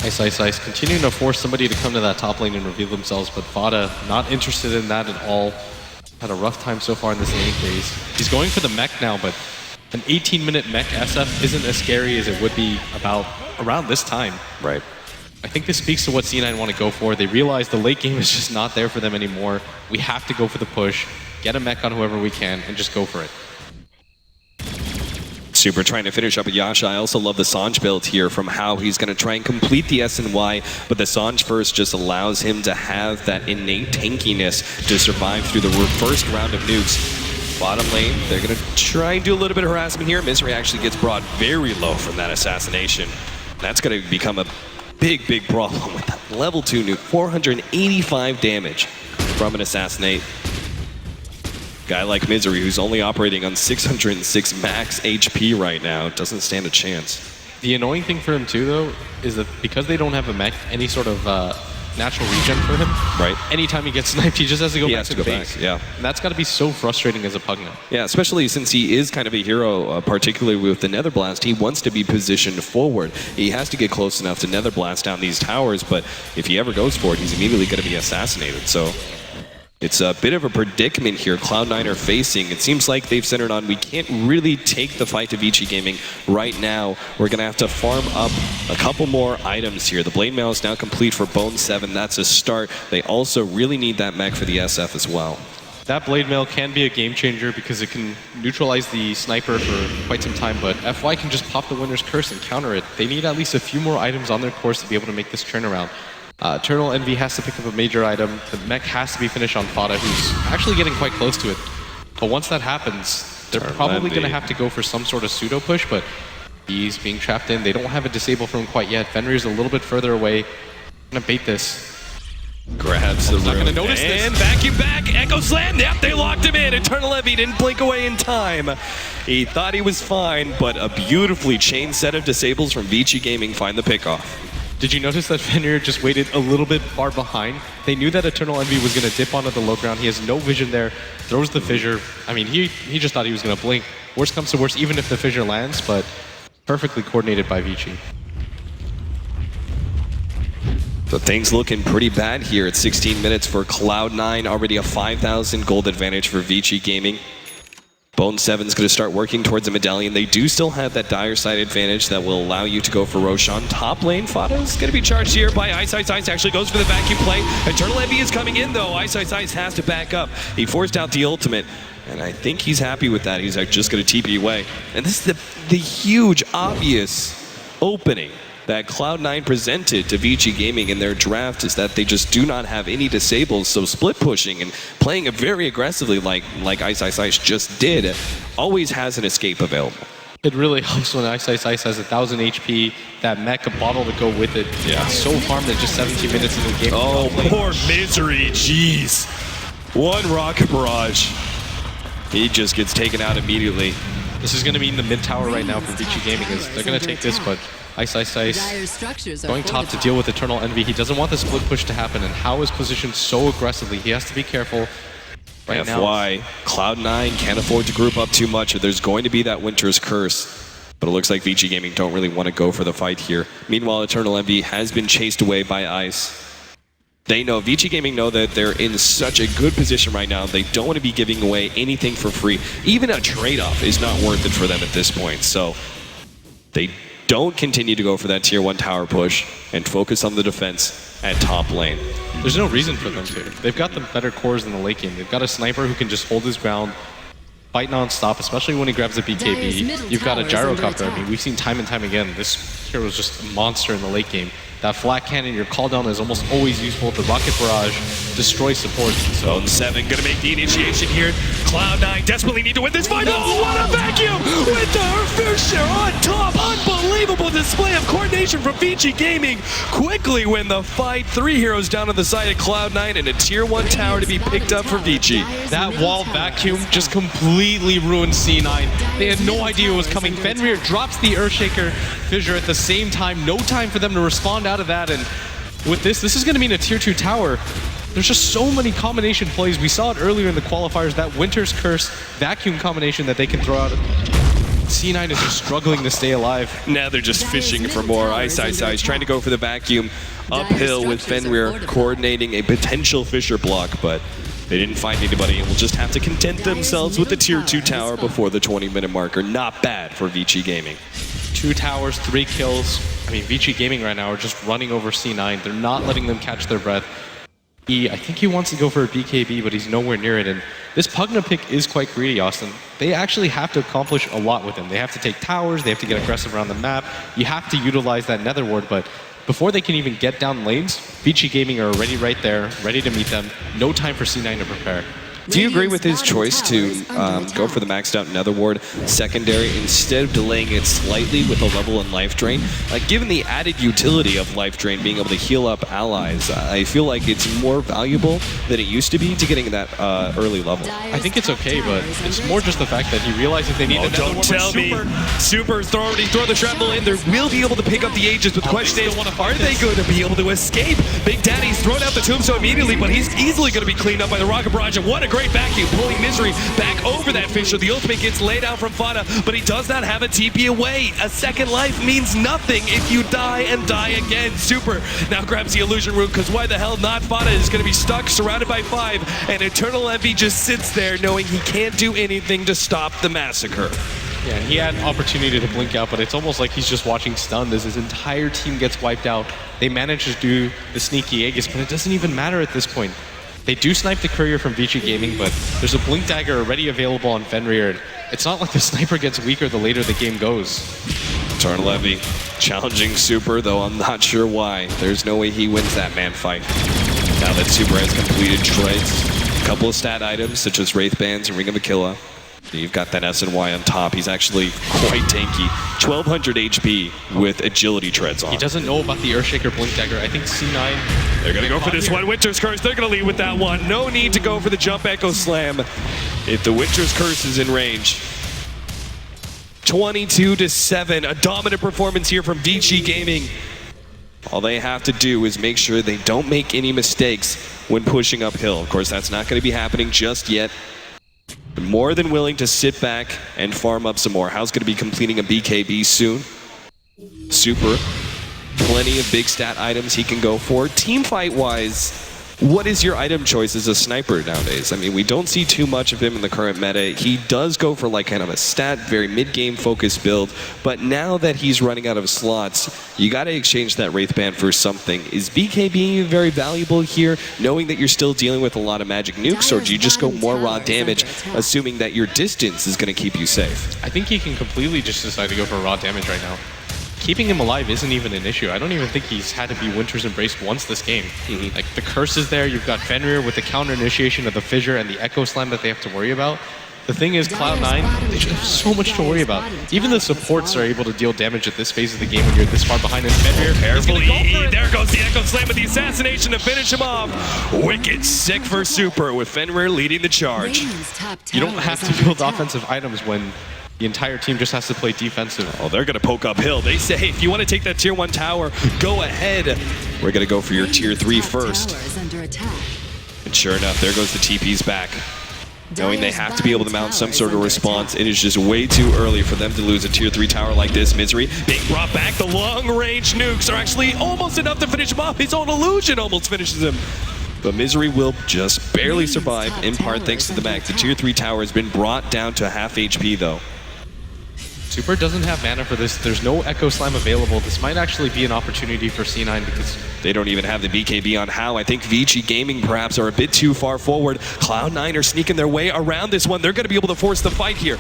[SPEAKER 8] Ice, continuing to force somebody to come to that top lane and reveal themselves, but Fada not interested in that at all. Had a rough time so far in this laning phase. He's going for the mech now, but an 18-minute mech SF isn't as scary as it would be around this time.
[SPEAKER 7] Right.
[SPEAKER 8] I think this speaks to what C9 want to go for. They realize the late game is just not there for them anymore. We have to go for the push, get a mech on whoever we can, and just go for it.
[SPEAKER 7] Super trying to finish up a Yasha. I also love the Sanj build here from how he's going to try and complete the SNY, but the Sanj first just allows him to have that innate tankiness to survive through the first round of nukes. Bottom lane, they're going to try and do a little bit of harassment here. Misery actually gets brought very low from that assassination. That's going to become a big, big problem with that level 2 nuke. 485 damage from an assassinate. Guy like Misery, who's only operating on 606 max HP right now, doesn't stand a chance.
[SPEAKER 8] The annoying thing for him too, though, is that because they don't have a mech, any sort of natural regen for him,
[SPEAKER 7] right?
[SPEAKER 8] Anytime he gets sniped, he just has to go back to the base.
[SPEAKER 7] Yeah,
[SPEAKER 8] and that's got to be so frustrating as a Pugna.
[SPEAKER 7] Yeah, especially since he is kind of a hero, particularly with the Nether Blast. He wants to be positioned forward. He has to get close enough to Nether Blast down these towers, but if he ever goes for it, he's immediately going to be assassinated. So it's a bit of a predicament here Cloud9 are facing. It seems like they've centered on, we can't really take the fight to Vici Gaming right now. We're going to have to farm up a couple more items here. The Blade Mail is now complete for bo3. That's a start. They also really need that mech for the SF as well.
[SPEAKER 8] That Blade Mail can be a game changer because it can neutralize the sniper for quite some time, but FY can just pop the Winner's Curse and counter it. They need at least a few more items on their course to be able to make this turnaround. Eternal Envy has to pick up a major item. The mech has to be finished on Fada, who's actually getting quite close to it. But once that happens, they're probably going to have to go for some sort of pseudo push, but he's being trapped in. They don't have a disable for him quite yet. Fenrir's a little bit further away. Gonna bait this.
[SPEAKER 7] Grabs the room.
[SPEAKER 8] Not gonna notice this.
[SPEAKER 7] And vacuum back, Echo Slam. Yep, they locked him in. Eternal Envy didn't blink away in time. He thought he was fine, but a beautifully chain set of disables from Vici Gaming find the pickoff.
[SPEAKER 8] Did you notice that Fenrir just waited a little bit far behind? They knew that Eternal Envy was going to dip onto the low ground. He has no vision there, throws the fissure. I mean, he just thought he was going to blink. Worst comes to worst, even if the fissure lands, but perfectly coordinated by Vici.
[SPEAKER 7] So things looking pretty bad here at 16 minutes for Cloud9. Already a 5,000 gold advantage for Vici Gaming. bo3's going to start working towards a medallion. They do still have that dire side advantage that will allow you to go for Roshan. Top lane, Fada's going to be charged here by Ice. Actually goes for the vacuum play. Eternal Envy is coming in though. Ice has to back up. He forced out the ultimate, and I think he's happy with that. He's just going to TP away. And this is the huge, obvious opening that Cloud9 presented to Vici Gaming in their draft is that they just do not have any disables, so split pushing and playing it very aggressively like Ice just did always has an escape available.
[SPEAKER 8] It really helps when Ice has 1,000 HP, that mech, a bottle to go with it.
[SPEAKER 7] Yeah.
[SPEAKER 8] So farmed at just 17 minutes into the game.
[SPEAKER 7] Oh, poor Misery, jeez. One rocket barrage. He just gets taken out immediately.
[SPEAKER 8] This is going to be in the mid tower right now for Vici Gaming. They're going to take this, but Ice going top to deal with Eternal Envy. He doesn't want the split push to happen, and How is positioned so aggressively. He has to be careful right now.
[SPEAKER 7] FY, Cloud9 can't afford to group up too much. There's going to be that Winter's Curse, but it looks like Vici Gaming don't really want to go for the fight here. Meanwhile, Eternal Envy has been chased away by Ice. They know, Vici Gaming know that they're in such a good position right now. They don't want to be giving away anything for free. Even a trade-off is not worth it for them at this point. So they don't continue to go for that tier 1 tower push and focus on the defense at top lane.
[SPEAKER 8] There's no reason for them to. They've got the better cores in the late game. They've got a sniper who can just hold his ground, fight non-stop, especially when he grabs a BKB. You've got a gyrocopter. I mean, we've seen time and time again, this hero is just a monster in the late game. That flat cannon, your call down is almost always useful. The rocket barrage destroys support.
[SPEAKER 7] So bo3 gonna make the initiation here. Cloud9 desperately need to win this fight. Oh, what a vacuum! With her fair share on top. Unbelievable display of coordination from Vici Gaming. Quickly win the fight. 3 heroes down on the side of Cloud9 and a tier 1 tower to be picked up for Vici.
[SPEAKER 8] That wall vacuum just completely ruined C9. They had no idea what was coming. Fenrir drops the Earthshaker fissure at the same time. No time for them to respond out of that, and with this is going to mean a tier 2 tower. There's just so many combination plays. We saw it earlier in the qualifiers, that Winter's Curse vacuum combination that they can throw out. C9 is just struggling to stay alive.
[SPEAKER 7] Now they're just fishing for more. Ice trying to go for the vacuum uphill with Fenrir coordinating a potential fissure block, but they didn't find anybody and will just have to content themselves with the tier 2 tower before the 20-minute marker. Not bad for Vici Gaming.
[SPEAKER 8] 2 towers, 3 kills. I mean, Vici Gaming right now are just running over C9. They're not letting them catch their breath. I think he wants to go for a BKB, but he's nowhere near it. And this Pugna pick is quite greedy, Austin. They actually have to accomplish a lot with him. They have to take towers, they have to get aggressive around the map. You have to utilize that Nether Ward, but before they can even get down lanes, Vici Gaming are already right there, ready to meet them. No time for C9 to prepare.
[SPEAKER 7] Do you agree with his choice to go for the maxed out Nether Ward secondary instead of delaying it slightly with a level and life drain? Like, given the added utility of life drain, being able to heal up allies, I feel like it's more valuable than it used to be to getting that early level.
[SPEAKER 8] I think it's okay, but it's more just the fact that he realizes they need another
[SPEAKER 7] don't
[SPEAKER 8] one.
[SPEAKER 7] tell me. Super's already throw the shrapnel in. They will be able to pick up the Aegis, but the question is, are they going to be able to escape? Big Daddy's thrown out the tombstone immediately, but he's easily going to be cleaned up by the Rocket Barrage, and what a great vacuum, pulling Misery back over that Fissure. The ultimate gets laid out from Fada, but he does not have a TP away. A second life means nothing if you die and die again. Super now grabs the illusion room, because why the hell not? Fada is going to be stuck, surrounded by 5, and Eternal Envy just sits there knowing he can't do anything to stop the massacre.
[SPEAKER 8] Yeah, and he had an opportunity to blink out, but it's almost like he's just watching stunned as his entire team gets wiped out. They manage to do the sneaky Aegis, but it doesn't even matter at this point. They do snipe the courier from Vici Gaming, but there's a blink dagger already available on Fenrir. It's not like the sniper gets weaker the later the game goes.
[SPEAKER 7] Eternal Envy challenging Super, though I'm not sure why. There's no way he wins that man fight. Now that Super has completed Shreds, a couple of stat items such as Wraith Bands and Ring of Aquila. You've got that SNY on top. He's actually quite tanky. 1200 HP with agility treads on.
[SPEAKER 8] He doesn't know about the Earthshaker Blink Dagger. I think C9...
[SPEAKER 7] They're going to go for this one. Winter's Curse. They're going to lead with that one. No need to go for the Jump Echo Slam if the Winter's Curse is in range. 22-7. A dominant performance here from Vici Gaming. All they have to do is make sure they don't make any mistakes when pushing uphill. Of course, that's not going to be happening just yet. More than willing to sit back and farm up some more. How's going to be completing a BKB soon. Super. Plenty of big stat items he can go for. Team fight wise, what is your item choice as a sniper nowadays? I mean, we don't see too much of him in the current meta. He does go for like kind of a stat, very mid-game focused build, but now that he's running out of slots, you got to exchange that Wraith Band for something. Is BKB very valuable here, knowing that you're still dealing with a lot of magic nukes, or do you just go more raw damage, assuming that your distance is going to keep you safe?
[SPEAKER 8] I think he can completely just decide to go for raw damage right now. Keeping him alive isn't even an issue. I don't even think he's had to be Winter's Embrace once this game. Like, the curse is there. You've got Fenrir with the counter initiation of the Fissure and the Echo Slam that they have to worry about. The thing is, Cloud9, they just have so much to worry about. Even the supports are able to deal damage at this phase of the game when you're this far behind. And Fenrir,
[SPEAKER 7] carefully, there goes the Echo Slam with the assassination to finish him off. Wicked sick for Super with Fenrir leading the charge.
[SPEAKER 8] You don't have to build offensive items when the entire team just has to play defensive.
[SPEAKER 7] Oh, they're going to poke uphill. They say, if you want to take that tier 1 tower, go ahead. We're going to go for your tier 3 first. And sure enough, there goes the TP's back. Knowing they have to be able to mount some sort of response, it is just way too early for them to lose a tier 3 tower like this. Misery being brought back. The long-range nukes are actually almost enough to finish him off. His own illusion almost finishes him. But Misery will just barely survive, in part thanks to the mech. The tier 3 tower has been brought down to half HP, though.
[SPEAKER 8] Super doesn't have mana for this. There's no Echo Slam available. This might actually be an opportunity for C9 because
[SPEAKER 7] they don't even have the BKB on How. I think Vici Gaming perhaps are a bit too far forward. Cloud9 are sneaking their way around this one. They're going to be able to force the fight here.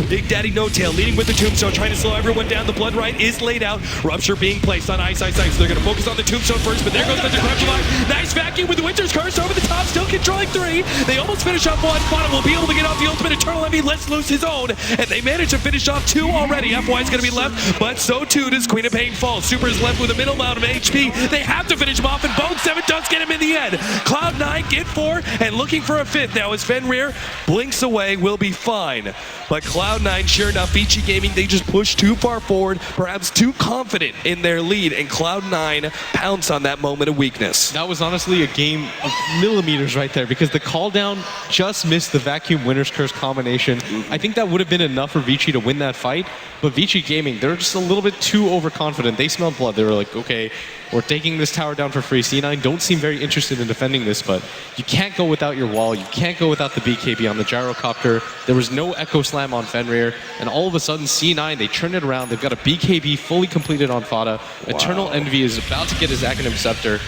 [SPEAKER 7] Big Daddy No Tail leading with the Tombstone, trying to slow everyone down. The Blood Rite is laid out. Rupture being placed on Ice. So they're going to focus on the Tombstone first, but there goes the Corruption Line. Nice vacuum with the Winter's Curse over the top, still controlling 3. They almost finish off 1. Fada will be able to get off the ultimate. Eternal Envy lets loose his own, and they manage to finish off 2 already. FY is going to be left, but so too does Queen of Pain fall. Super is left with a minimal amount of HP. They have to finish him off, and Bo3 does get him in the end. Cloud9 get 4 and looking for a 5th now as Fenrir blinks away. Will be fine. But Cloud9, sure enough, Vici Gaming, they just push too far forward, perhaps too confident in their lead, and Cloud9 pounce on that moment of weakness.
[SPEAKER 8] That was honestly a game of millimeters right there, because the call down just missed the vacuum Winter's Curse combination. I think that would have been enough for Vici to win that fight, but Vici Gaming, they're just a little bit too overconfident. They smelled blood. They were like, okay, we're taking this tower down for free. C9 don't seem very interested in defending this, but you can't go without your wall. You can't go without the BKB on the gyrocopter. There was no Echo Slam on Fenrir, and all of a sudden C9, they turn it around. They've got a BKB fully completed on Fada. Wow. Eternal Envy is about to get his Aghanim Scepter.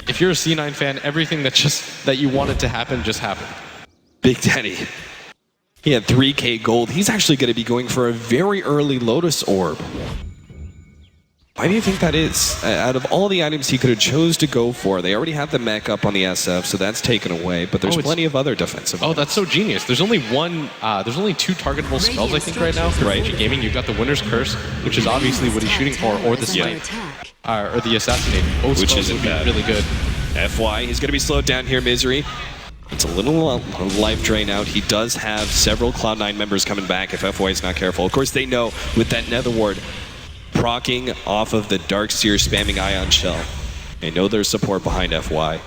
[SPEAKER 8] If you're a C9 fan, everything that you wanted to happen just happened.
[SPEAKER 7] Big Daddy. He had 3K gold. He's actually going to be going for a very early Lotus Orb. Why do you think that is? Out of all the items he could have chose to go for, they already have the mech up on the SF, so that's taken away. But there's plenty of other defensive.
[SPEAKER 8] Oh, that's so genius. There's only there's only 2 targetable spells I think right now for VG Gaming. You've got the Winner's Curse, which is obviously what he's shooting for, or the Snipe, or the Assassinate. Both
[SPEAKER 7] which
[SPEAKER 8] spells
[SPEAKER 7] isn't
[SPEAKER 8] would be
[SPEAKER 7] bad.
[SPEAKER 8] really good.
[SPEAKER 7] FY, he's going to be slowed down here, Misery. It's a little life drain out. He does have several Cloud9 members coming back if FY is not careful. Of course, they know with that Nether Ward proccing off of the Darkseer spamming Ion Shell. They know there's support behind FY.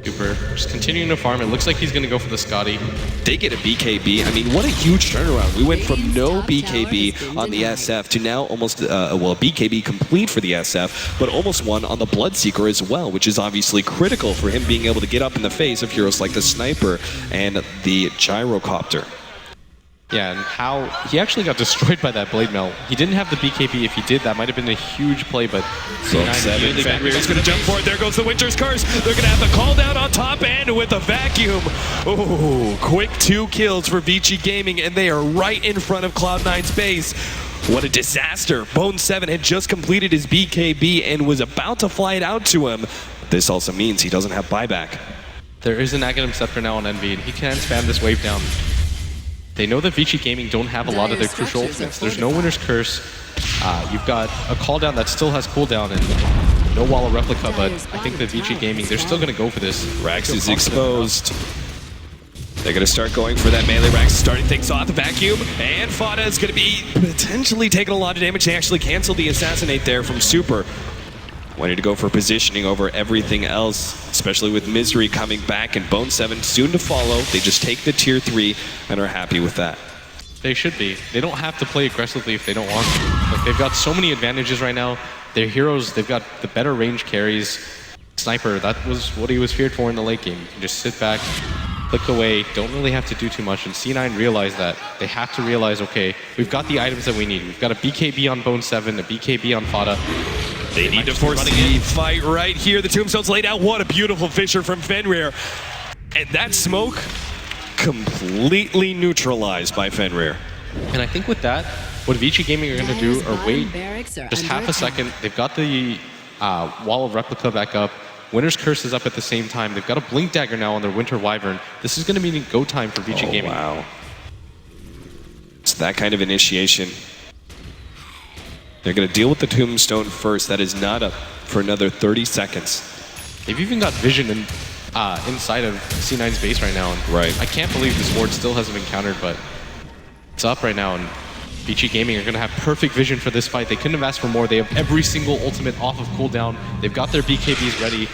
[SPEAKER 8] Cooper just continuing to farm. It looks like he's going to go for the Scotty.
[SPEAKER 7] They get a BKB. I mean, what a huge turnaround. We went from no BKB on the SF to now almost, well, BKB complete for the SF, but almost one on the Bloodseeker as well, which is obviously critical for him being able to get up in the face of heroes like the Sniper and the Gyrocopter.
[SPEAKER 8] Yeah, and how he actually got destroyed by that Blade Mail. He didn't have the BKB. If he did, that might have been a huge play, but
[SPEAKER 7] C9 Fenrir's going to jump for it. There goes the Winter's Curse. They're going to have the call down on top and with a vacuum. Oh, quick 2 kills for Vici Gaming, and they are right in front of Cloud9's base. What a disaster. bo3 had just completed his BKB and was about to fly it out to him. This also means he doesn't have buyback.
[SPEAKER 8] there is an Aghanim Scepter now on Envy, and he can spam this wave down. They know that Vici Gaming don't have a lot of their crucial ultimates. There's no Winner's Curse. You've got a cooldown that still has cooldown and no Wall of Replica, but I think that Vici Gaming, they're still going to go for this.
[SPEAKER 7] Rax is exposed. They're going to start going for that melee. Rax starting things off the vacuum, and Fada is going to be potentially taking a lot of damage. They actually canceled the Assassinate there from Super. Wanted to go for positioning over everything else, especially with Misery coming back and bo3 soon to follow. They just take the tier 3 and are happy with that.
[SPEAKER 8] They should be. They don't have to play aggressively if they don't want to. Like, they've got so many advantages right now. Their heroes, they've got the better range carries. Sniper, that was what he was feared for in the late game. You can just sit back, click away, don't really have to do too much. And C9 realized that. They have to realize, okay, we've got the items that we need. We've got a BKB on bo3, a BKB on Fada.
[SPEAKER 7] They need to force the fight right here. The Tombstone's laid out. What a beautiful Fissure from Fenrir. And that smoke completely neutralized by Fenrir.
[SPEAKER 8] And I think with that, what Vici Gaming are going to do are wait just half a second. They've got the Wall of Replica back up. Winter's Curse is up at the same time. They've got a Blink Dagger now on their Winter Wyvern. This is going to mean go time for Vici Gaming.
[SPEAKER 7] Wow. It's that kind of initiation. They're going to deal with the Tombstone first. That is not up for another 30 seconds.
[SPEAKER 8] They've even got vision inside of C9's base right now. And
[SPEAKER 7] right.
[SPEAKER 8] I can't believe this ward still hasn't been countered, but it's up right now. And Vici Gaming are going to have perfect vision for this fight. They couldn't have asked for more. They have every single ultimate off of cooldown. They've got their BKBs ready.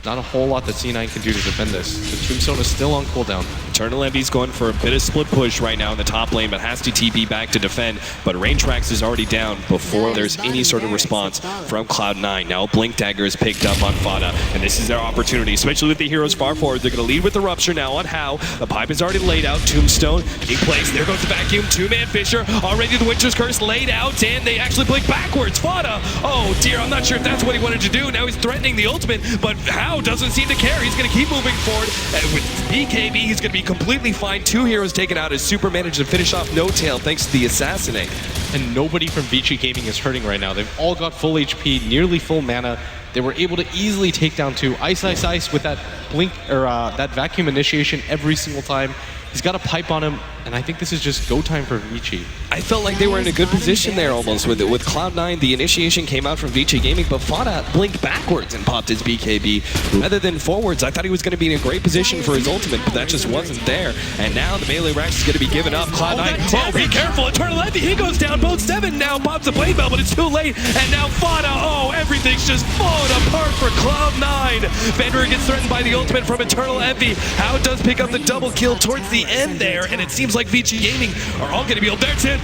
[SPEAKER 8] Not a whole lot that C9 can do to defend this. The Tombstone is still on cooldown.
[SPEAKER 7] Eternal Envy's going for a bit of split push right now in the top lane, but has to TP back to defend. But Raintrax is already down before there's any sort of response from Cloud9. Now Blink Dagger is picked up on Fada, and this is their opportunity, especially with the heroes far forward. They're going to lead with the Rupture now on How. The pipe is already laid out. Tombstone in place. There goes the vacuum. Two-man Fissure. Already the Winter's Curse laid out, and they actually blink backwards. Fada, oh dear, I'm not sure if that's what he wanted to do. Now he's threatening the ultimate, but How doesn't seem to care. He's going to keep moving forward. And with BKB, he's going to be completely fine. Two heroes taken out as Super managed to finish off No Tail thanks to the Assassinate.
[SPEAKER 8] And nobody from Vici Gaming is hurting right now. They've all got full HP, nearly full mana. They were able to easily take down two. Ice, Ice, Ice with that blink, or that vacuum initiation every single time. He's got a pipe on him, and I think this is just go time for Vici.
[SPEAKER 7] I felt like they were in a good position there almost with it. With Cloud9, the initiation came out from Vici Gaming, but Fada blinked backwards and popped his BKB rather than forwards. I thought he was going to be in a great position for his ultimate, but that just wasn't there. And now the melee Rax is going to be given up. Cloud9, oh, be careful! Eternal Envy, he goes down. bo3 now pops the blade bell, but it's too late. And now Fada, oh, everything's just falling apart for Cloud9. Fenrir gets threatened by the ultimate from Eternal Envy. How does pick up the double kill towards the end there, and it seems like Vici Gaming are all going to be able. That's it.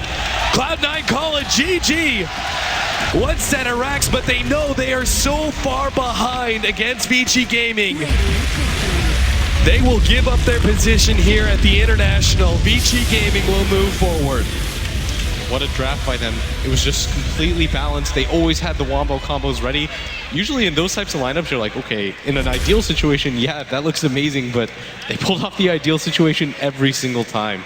[SPEAKER 7] Cloud9 call it GG. One set of Rax, but they know they are so far behind against Vici Gaming. They will give up their position here at the International. Vici Gaming will move forward.
[SPEAKER 8] What a draft by them. It was just completely balanced. They always had the wombo combos ready. Usually in those types of lineups, you're like, okay, in an ideal situation, yeah, that looks amazing, but they pulled off the ideal situation every single time.